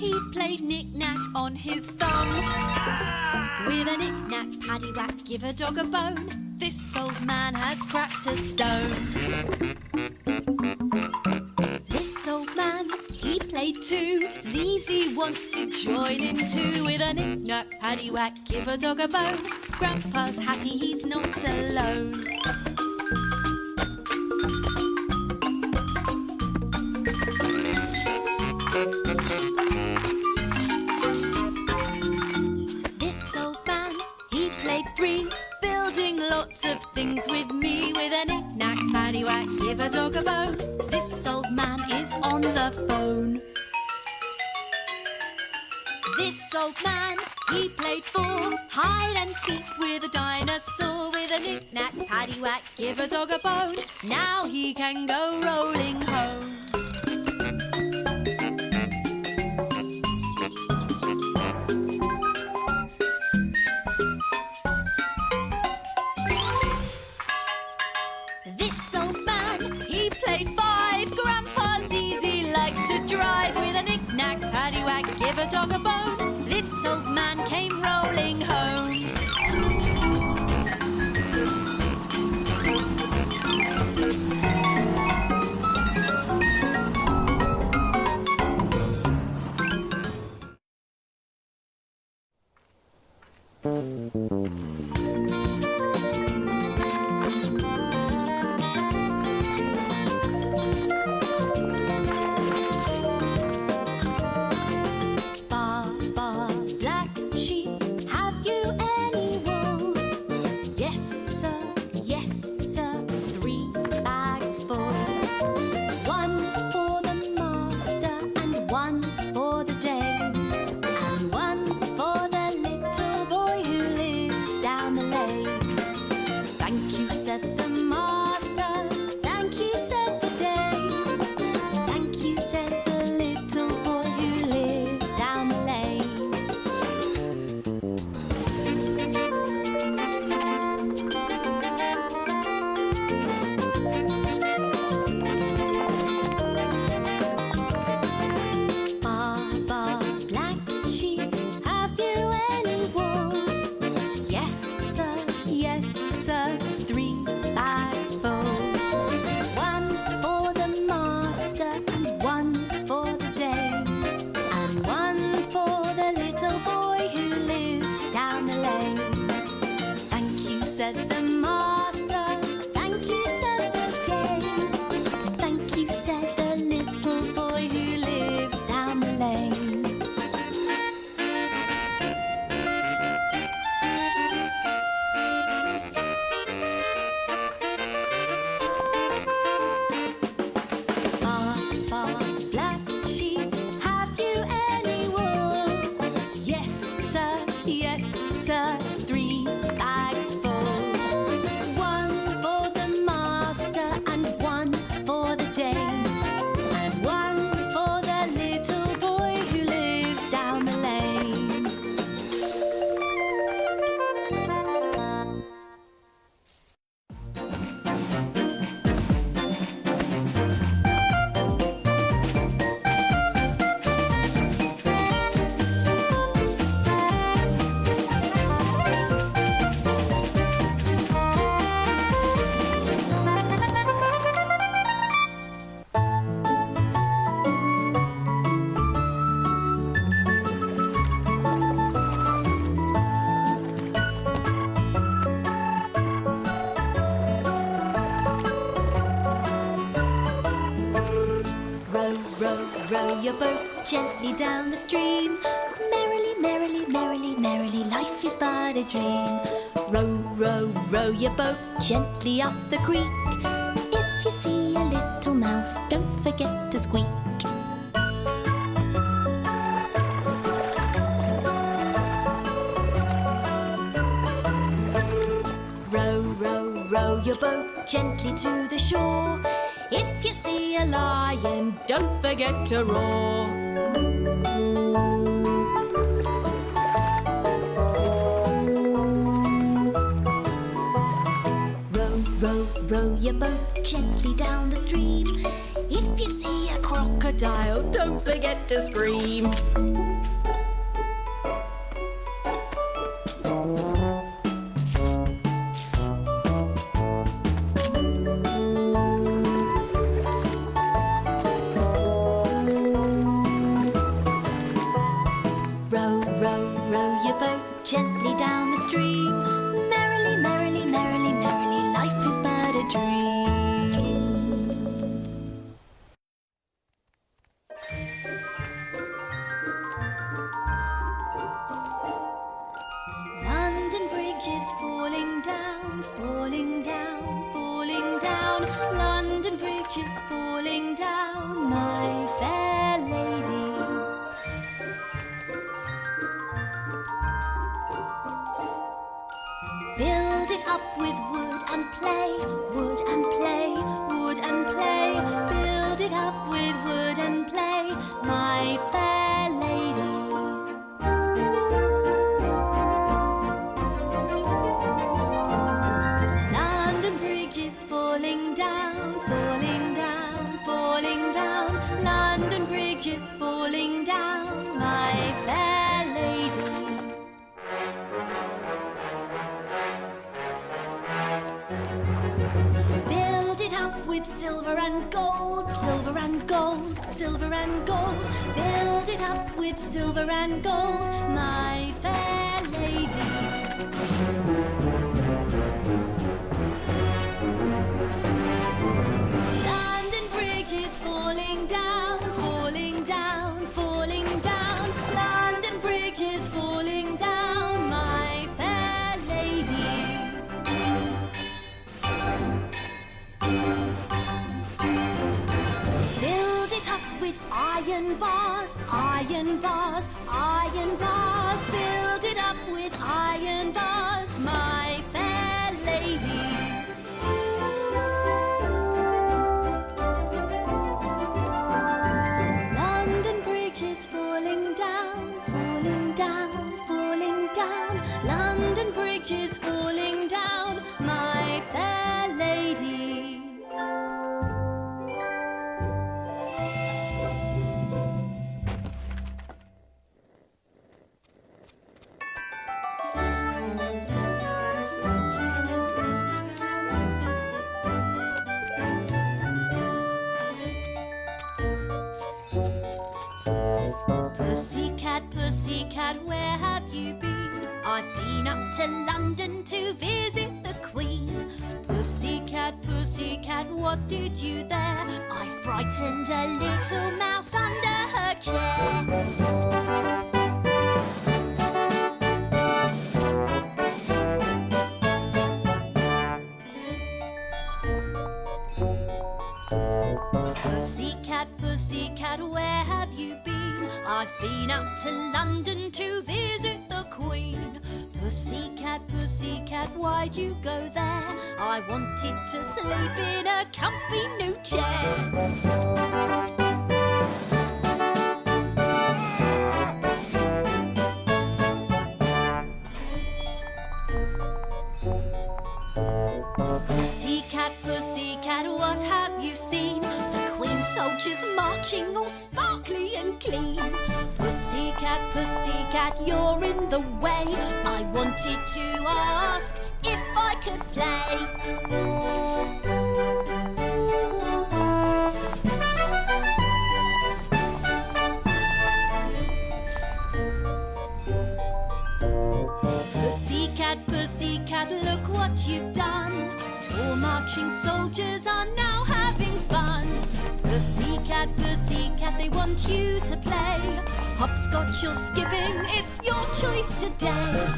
he played knick-knack on his thumb. With a knick-knack, paddywhack, give a dog a bone. This old man has cracked a stone. This old man, he played too. Zeze wants to join in too. With a knick-knack, paddywhack, give a dog a bone. Grandpa's happy he's not alone. This old man, he played three, building lots of things with me. With a knick-knack, paddywhack, give a dog a bone. This old man is on the phone. This old man, he played four, hide and seek with a dinosaur. With a knick-knack, paddywhack, give a dog a bone. Now he can go rolling home. This old man, he played five, Grandpa Zeze likes to drive. With a knick-knack, paddywhack, give a dog a bone. This old man came rolling home. Baa Baa, black sheep, have you any wool? Yes, sir, 3 bags full. One for the master and one for the dame, and one for the little boy who lives down the lane. Thank you, said the master. Thank you, said the dame. Thank you, said the little boy who lives down the lane. Baa Baa, black sheep, have you any wool? Yes, sir, 3 bags full. One for the master and one for the dame, and one for the little boy who lives down the lane. Thank you, said the master. Thank you, said the dame. Thank you, said the little boy who lives down the lane. Baa Baa, black sheep, have you any wool? Yes, sir, 3 bags full. One for the master and one for the dame, and one for the little boy who lives down the lane. Row, row, row your boat gently down the stream. Merrily, merrily, merrily, merrily, life is but a dream. Row, row, row your boat gently up the creek. If you see a little mouse, don't forget to squeak. Row, row, row your boat gently to the shore. If you see a lion, don't forget to roar. Row, row, row your boat gently down the stream. If you see a quail, crocodile, don't forget to scream. Row, row, row your boat gently down the stream. Merrily, merrily, merrily, merrily, life is but a dream. London Bridge is falling down, falling down, falling down. London Bridge is falling down, my fair lady. Build it up with wood and play, wood and play, wood and play. Build it up with wood and play, my fair lady. London Bridge is falling down, falling down, falling down. London Bridge is falling down, my fair lady. Build it up with silver and gold, silver and gold, silver and gold. Build it up with silver and gold, my fair lady. London Bridge is falling down, falling down, falling down. London Bridge is falling down, my fair lady. Build it up with iron bars, iron bars, iron bars. Build it up with iron bars, my fair lady. London Bridge is falling down, falling down, falling down. London Bridge is falling down, my fair lady. Pussycat, pussycat, where have you been? I've been up to London to visit the Queen. Pussycat, pussycat, what did you there? I frightened a little mouse under her chair. Pussycat, pussycat, where have you been? I've been up to London to visit the Queen. Pussycat, pussycat, why'd you go there? I wanted to sleep in a comfy new chair. Pussycat, pussycat, what have you seen? The Queen's soldiers marching all sparkly and clean. Pussycat, pussycat, you're in the way. I wanted to ask if I could play. Pussycat, pussycat, look what you've done. Tall marching soldiers are now having fun. Pussycat, pussycat, they want you to play. Hopscotch or skipping, it's your choice today.